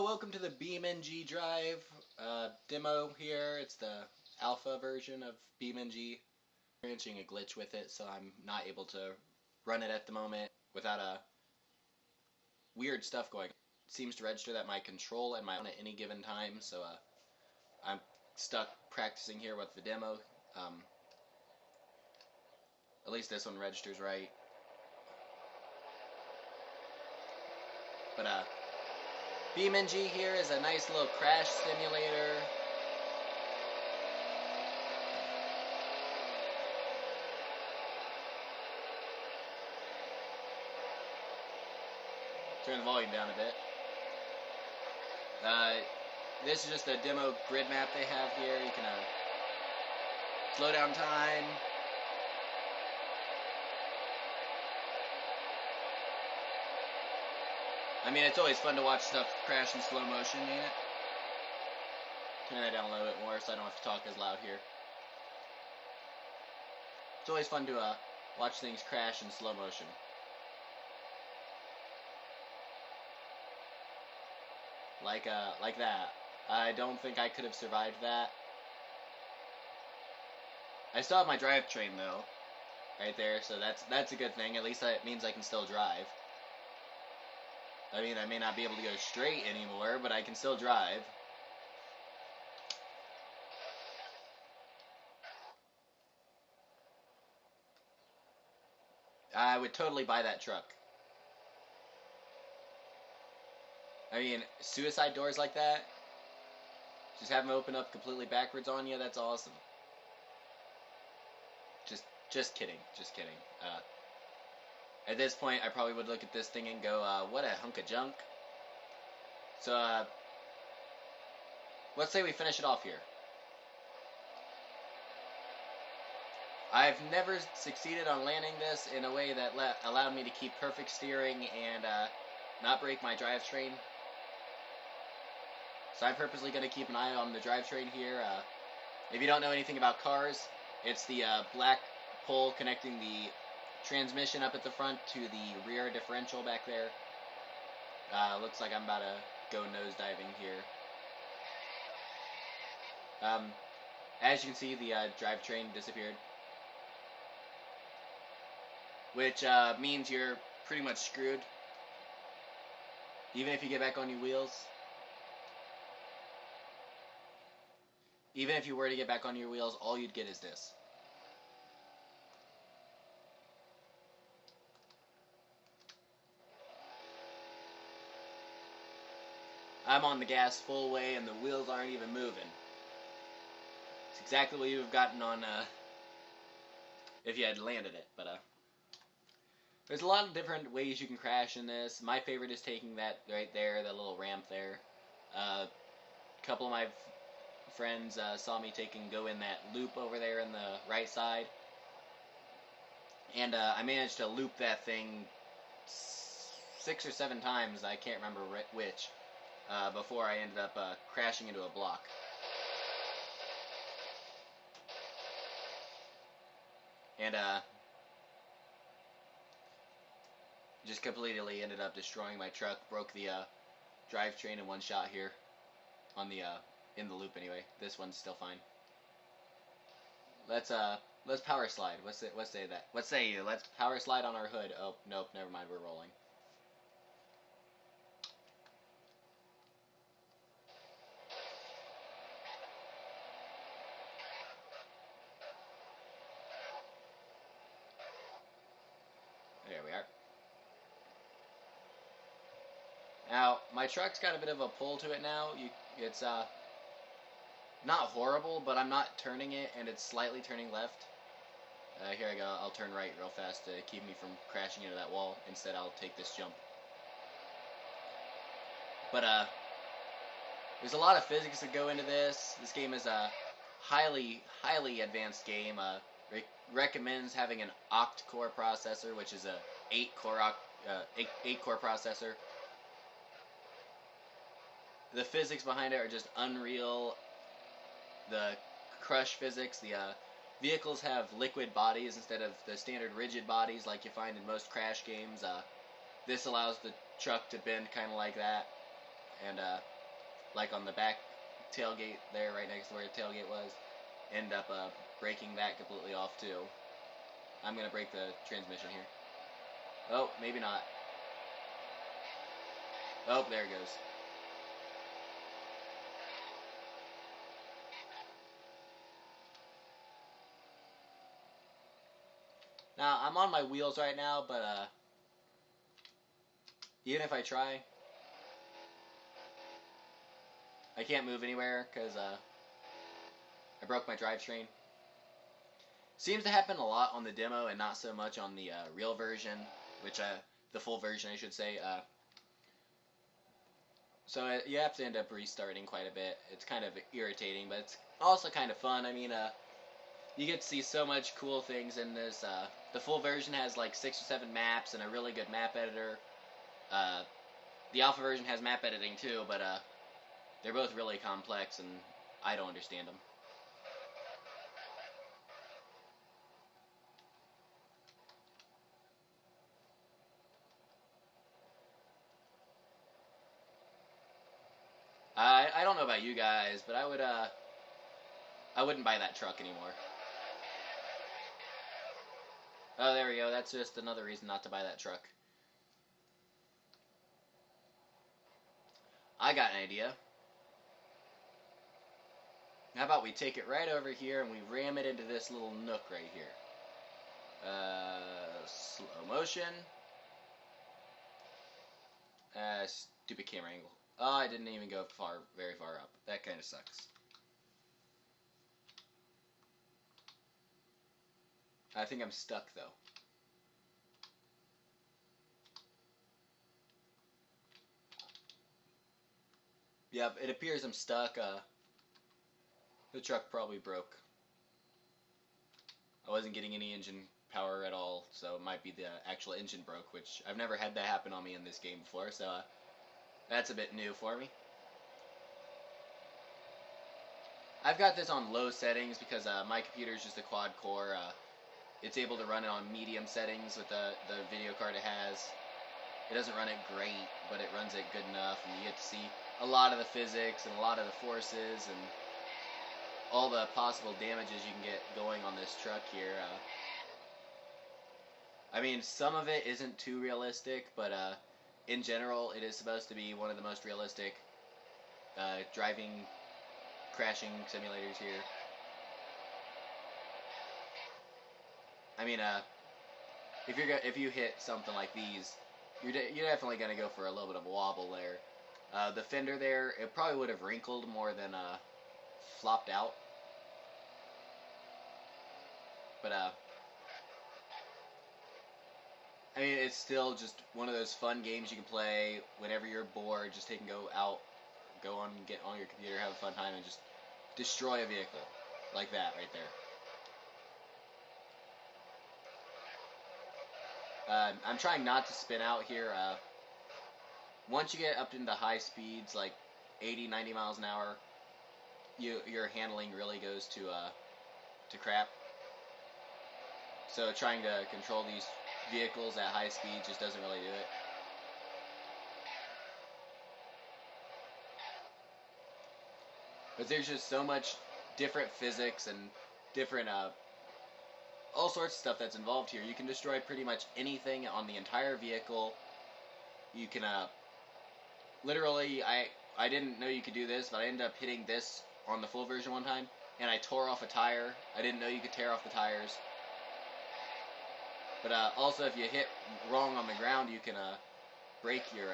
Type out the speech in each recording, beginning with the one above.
welcome to the BeamNG Drive demo here. It's the alpha version of BeamNG. I'm experiencing a glitch with it, so I'm not able to run it at the moment without a weird stuff going. It seems to register that my control and my on at any given time, so I'm stuck practicing here with the demo. At least this one registers right. But BeamNG here is a nice little crash simulator. Turn the volume down a bit. This is just a demo grid map they have here. You can slow down time. I mean, it's always fun to watch stuff crash in slow motion, ain't it? Turn that down a little bit more so I don't have to talk as loud here. It's always fun to watch things crash in slow motion. Like that. I don't think I could have survived that. I still have my drivetrain though, right there, so that's a good thing. At least that means I can still drive. I mean, I may not be able to go straight anymore, but I can still drive. I would totally buy that truck. I mean, suicide doors like that, just have them open up completely backwards on you, that's awesome. Just kidding, just kidding. At this point, I probably would look at this thing and go, what a hunk of junk. So, let's say we finish it off here. I've never succeeded on landing this in a way that allowed me to keep perfect steering and not break my drivetrain. So I'm purposely going to keep an eye on the drivetrain here. If you don't know anything about cars, it's the black pole connecting the transmission up at the front to the rear differential back there. Looks like I'm about to go nosediving here. As you can see, the drivetrain disappeared, which means you're pretty much screwed, even if you get back on your wheels. Even if you were to get back on your wheels, all you'd get is this. I'm on the gas full way and the wheels aren't even moving. It's exactly what you would have gotten on if you had landed it. But there's a lot of different ways you can crash in this. My favorite is taking that right there, that little ramp there. A couple of my friends saw me go in that loop over there in the right side. And I managed to loop that thing 6 or 7 times, I can't remember which, before I ended up crashing into a block. And just completely ended up destroying my truck, broke the drivetrain in one shot here on the in the loop anyway. This one's still fine. Let's power slide. Let's say that. Let's power slide on our hood. Oh, nope, never mind, we're rolling. There we are. Now, my truck's got a bit of a pull to it now. It's not horrible, but I'm not turning it, and it's slightly turning left. Here I go. I'll turn right real fast to keep me from crashing into that wall. Instead, I'll take this jump. But there's a lot of physics that go into this. This game is a highly advanced game. Recommends having an octa-core processor, which is a 8-core processor. The physics behind it are just unreal. The crush physics, the vehicles have liquid bodies instead of the standard rigid bodies like you find in most crash games. This allows the truck to bend kind of like that, and like on the back tailgate there, right next to where the tailgate was, end up breaking that completely off too. I'm gonna break the transmission here. Oh, maybe not. Oh, there it goes. Now, I'm on my wheels right now, but even if I try, I can't move anywhere because I broke my drivetrain. Seems to happen a lot on the demo and not so much on the real version, which the full version, I should say. So you have to end up restarting quite a bit. It's kind of irritating, but it's also kind of fun. I mean, you get to see so much cool things in this. The full version has like 6 or 7 maps and a really good map editor. The alpha version has map editing too, but they're both really complex and I don't understand them. I don't know about you guys, but I wouldn't buy that truck anymore. Oh, there we go. That's just another reason not to buy that truck. I got an idea. How about we take it right over here and we ram it into this little nook right here. Slow motion. Stupid camera angle. Oh, I didn't even go very far up. That kind of sucks. I think I'm stuck though. Yep, it appears I'm stuck. The truck probably broke. I wasn't getting any engine power at all, so it might be the actual engine broke, which I've never had that happen on me in this game before, so that's a bit new for me. I've got this on low settings because my computer is just a quad core. It's able to run it on medium settings with the video card it has. It doesn't run it great, but it runs it good enough, and you get to see a lot of the physics and a lot of the forces and all the possible damages you can get going on this truck here. I mean, some of it isn't too realistic, but in general, it is supposed to be one of the most realistic driving, crashing simulators here. I mean, if you hit something like these, you're definitely gonna go for a little bit of a wobble there. The fender there, it probably would have wrinkled more than flopped out. But I mean, it's still just one of those fun games you can play whenever you're bored. Just take and go out, go on, get on your computer, have a fun time, and just destroy a vehicle like that right there. I'm trying not to spin out here. Once you get up into high speeds, like 80, 90 miles an hour, your handling really goes to crap. So trying to control these vehicles at high speed just doesn't really do it. But there's just so much different physics and different all sorts of stuff that's involved here. You can destroy pretty much anything on the entire vehicle. You can literally, I didn't know you could do this, but I ended up hitting this on the full version one time, and I tore off a tire. I didn't know you could tear off the tires. But also, if you hit wrong on the ground, you can break your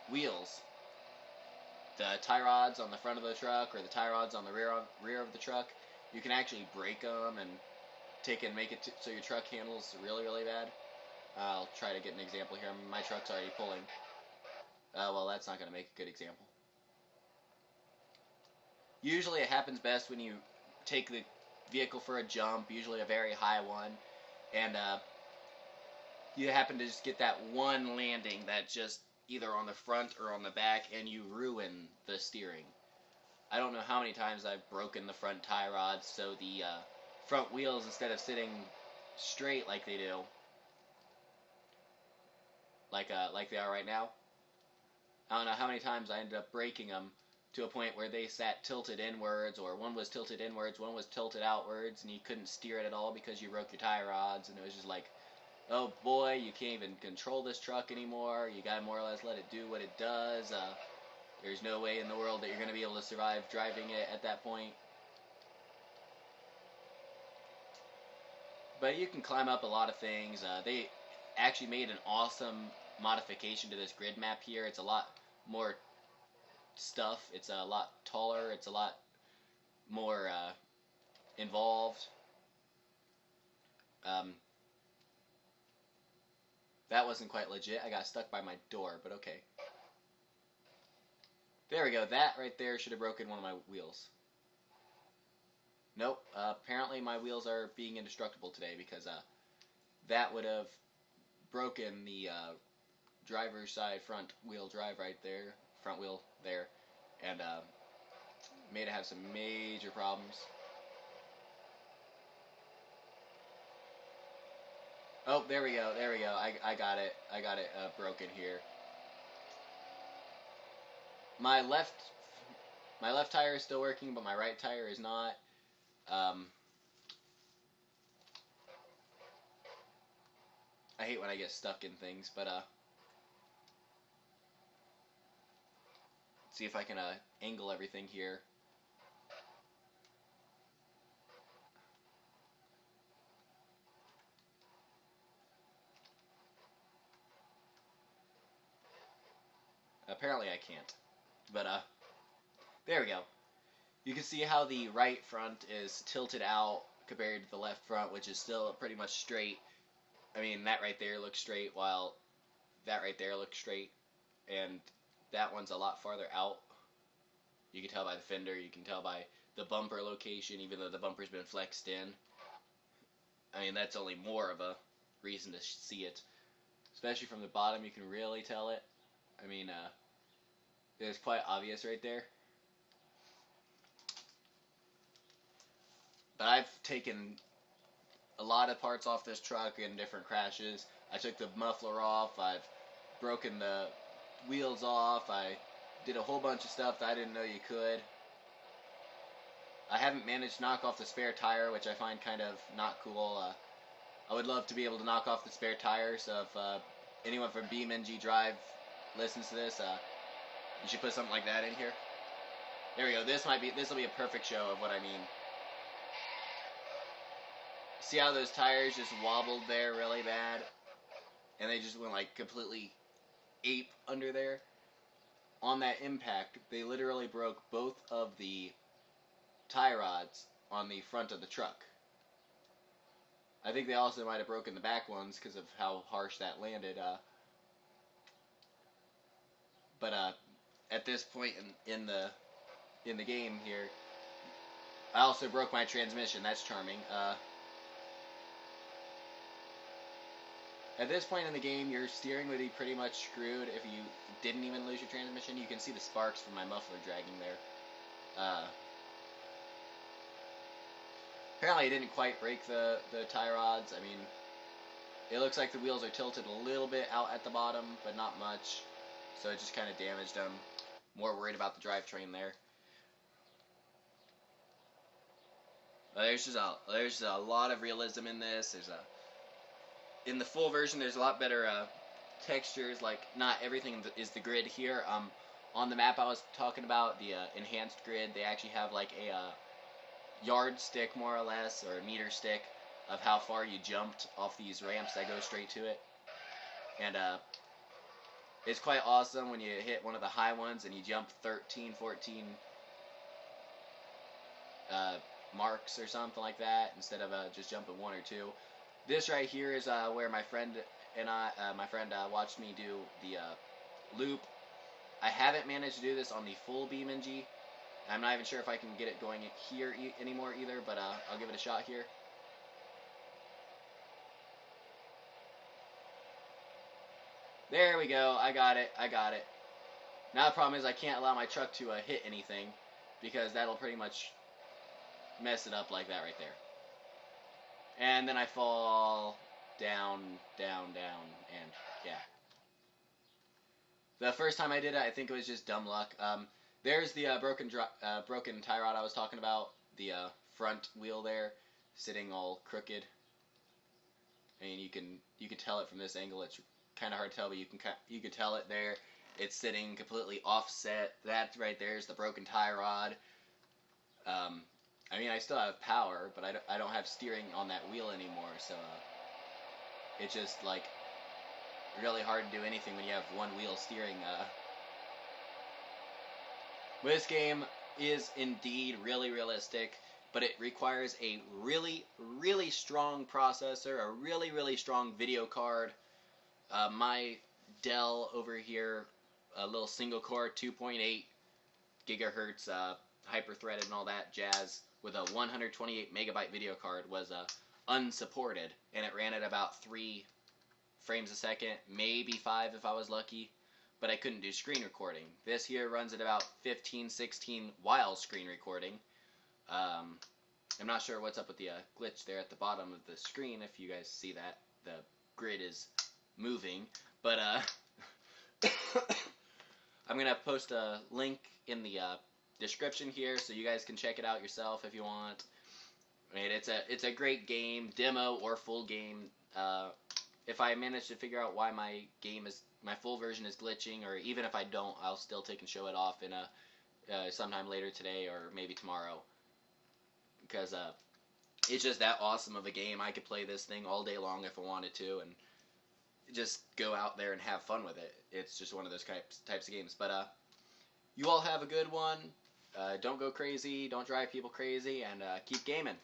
wheels. The tie rods on the front of the truck or the tie rods on the rear of the truck, you can actually break them and make it so your truck handles really, really bad. I'll try to get an example here. My truck's already pulling. Well, that's not going to make a good example. Usually it happens best when you take the vehicle for a jump, usually a very high one, and you happen to just get that one landing that just either on the front or on the back, and you ruin the steering. I don't know how many times I've broken the front tie rods, so the front wheels, instead of sitting straight like they do, like they are right now, I don't know how many times I ended up breaking them to a point where they sat tilted inwards, or one was tilted inwards, one was tilted outwards, and you couldn't steer it at all because you broke your tie rods, and it was just like, oh boy, you can't even control this truck anymore. You gotta more or less let it do what it does. There's no way in the world that you're gonna be able to survive driving it at that point. But you can climb up a lot of things. They actually made an awesome modification to this grid map here. It's a lot more stuff. It's a lot taller. It's a lot more involved. Um, that wasn't quite legit. I got stuck by my door, but okay. There we go. That right there should have broken one of my wheels. Nope. Apparently my wheels are being indestructible today because that would have broken the driver's side front wheel drive right there, front wheel there, and made it have some major problems. Oh, there we go, there we go. I got it. I got it broken here. My left tire is still working, but my right tire is not. I hate when I get stuck in things, but see if I can angle everything here. Apparently I can't, but there we go. You can see how the right front is tilted out compared to the left front, which is still pretty much straight. I mean, that right there looks straight, while that right there looks straight, and that one's a lot farther out. You can tell by the fender, you can tell by the bumper location, even though the bumper's been flexed in. I mean, that's only more of a reason to see it. Especially from the bottom, you can really tell it. I mean, it's quite obvious right there. But I've taken a lot of parts off this truck in different crashes. I took the muffler off. I've broken the wheels off. I did a whole bunch of stuff that I didn't know you could. I haven't managed to knock off the spare tire, which I find kind of not cool. I would love to be able to knock off the spare tire, so if anyone from BeamNG Drive listens to this, you should put something like that in here. There we go. This will be a perfect show of what I mean. See how those tires just wobbled there really bad? And they just went like completely ape under there? On that impact, they literally broke both of the tie rods on the front of the truck. I think they also might have broken the back ones because of how harsh that landed. But at this point in the game here, I also broke my transmission. That's charming. At this point in the game, your steering would be pretty much screwed if you didn't even lose your transmission. You can see the sparks from my muffler dragging there. Apparently, I didn't quite break the tie rods. I mean, it looks like the wheels are tilted a little bit out at the bottom, but not much. So it just kind of damaged them. More worried about the drivetrain there. There's just a lot of realism in this. In the full version, there's a lot better textures. Like, not everything is the grid here. On the map I was talking about, the enhanced grid, they actually have like a yardstick, more or less, or a meter stick of how far you jumped off these ramps that go straight to it. And it's quite awesome when you hit one of the high ones and you jump 13, 14 marks or something like that instead of just jumping 1 or 2. This right here is where my friend and watched me do the loop. I haven't managed to do this on the full BeamNG. I'm not even sure if I can get it going here anymore either, but I'll give it a shot here. There we go. I got it. Now the problem is I can't allow my truck to hit anything because that'll pretty much mess it up like that right there. And then I fall down, and yeah. The first time I did it, I think it was just dumb luck. There's the broken tie rod I was talking about. The front wheel there, sitting all crooked. I mean, you can tell it from this angle. It's kind of hard to tell, but you can tell it there. It's sitting completely offset. That right there is the broken tie rod. I mean, I still have power, but I don't have steering on that wheel anymore. So it's just like really hard to do anything when you have one wheel steering. This game is indeed really realistic, but it requires a really, really strong processor, a really, really strong video card. My Dell over here, a little single core 2.8 gigahertz hyper-threaded and all that jazz with a 128 megabyte video card was unsupported, and it ran at about 3 frames a second, maybe 5 if I was lucky, but I couldn't do screen recording. This here runs at about 15, 16 while screen recording. I'm not sure what's up with the glitch there at the bottom of the screen. If you guys see that, the grid is moving, but I'm gonna post a link in the description here so you guys can check it out yourself if you want. I mean, it's a great game, demo or full game. If I manage to figure out why my full version is glitching, or even if I don't, I'll still take and show it off in sometime later today or maybe tomorrow, because it's just that awesome of a game. I could play this thing all day long if I wanted to, and just go out there and have fun with it. It's just one of those types of games. But you all have a good one. Don't go crazy. Don't drive people crazy, and keep gaming.